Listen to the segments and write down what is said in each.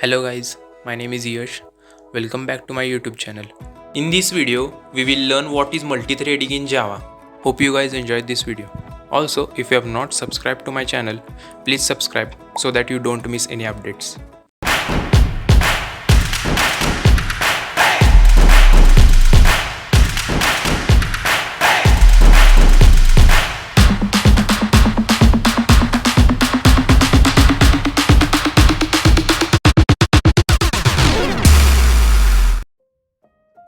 Hello guys, my name is Yash. Welcome back to my YouTube channel. In this video, we will learn what is multi-threading in Java. Hope you guys enjoyed this video. Also, if you have not subscribed to my channel, please subscribe so that you don't miss any updates.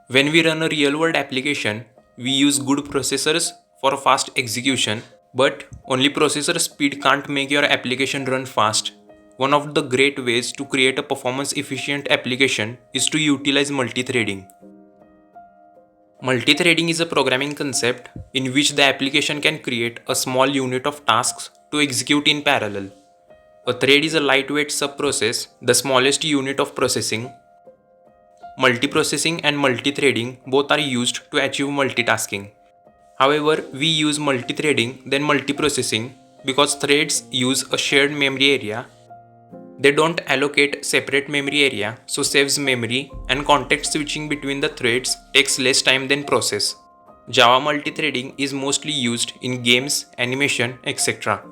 When we run a real-world application, we use good processors for fast execution, but only processor speed can't make your application run fast. One of the great ways to create a performance-efficient application is to utilize multi-threading. Multi-threading is a programming concept in which the application can create a small unit of tasks to execute in parallel. A thread is a lightweight subprocess, the smallest unit of processing. Multiprocessing and multithreading both are used to achieve multitasking. However, we use multithreading than multiprocessing because threads use a shared memory area. They don't allocate separate memory area, so saves memory, and context switching between the threads takes less time than process. Java multithreading is mostly used in games, animation, etc.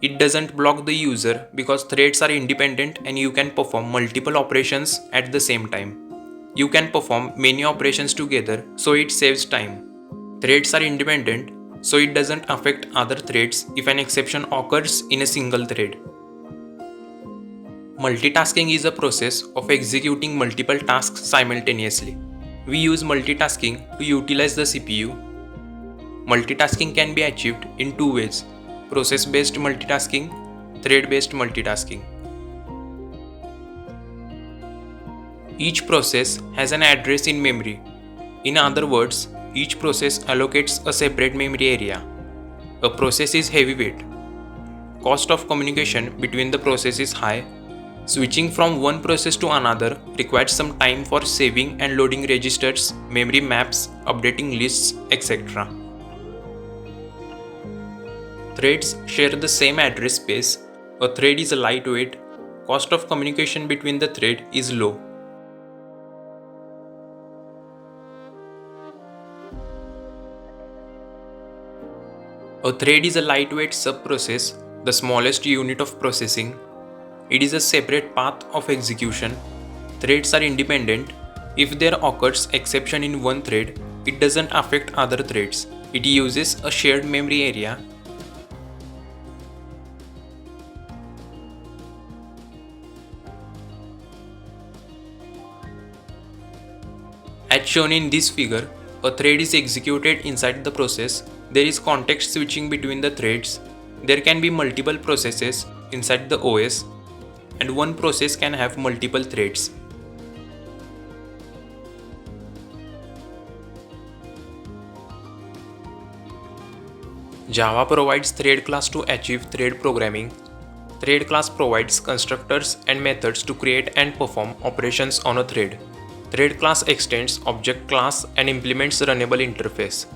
It doesn't block the user because threads are independent and you can perform multiple operations at the same time. You can perform many operations together, so it saves time. Threads are independent, so it doesn't affect other threads if an exception occurs in a single thread. Multitasking is a process of executing multiple tasks simultaneously. We use multitasking to utilize the CPU. Multitasking can be achieved in two ways: process-based multitasking, thread-based multitasking. Each process has an address in memory. In other words, each process allocates a separate memory area. A process is heavyweight. Cost of communication between the processes is high. Switching from one process to another requires some time for saving and loading registers, memory maps, updating lists, etc. Threads share the same address space. A thread is lightweight. Cost of communication between the thread is low. A thread is a lightweight subprocess, the smallest unit of processing. It is a separate path of execution. Threads are independent. If there occurs exception in one thread, it doesn't affect other threads. It uses a shared memory area. As shown in this figure, a thread is executed inside the process. There is context switching between the threads. There can be multiple processes inside the OS, and one process can have multiple threads. Java provides thread class to achieve thread programming. Thread class provides constructors and methods to create and perform operations on a thread. Thread class extends object class and implements runnable interface.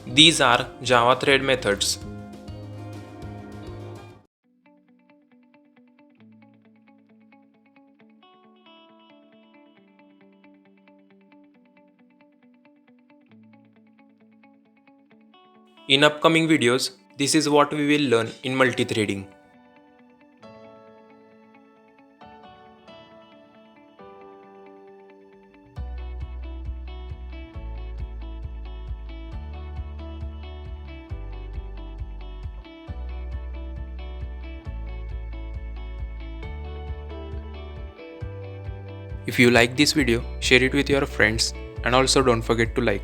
These are Java thread methods. In upcoming videos, this is what we will learn in multithreading. If you like this video, share it with your friends and also don't forget to like.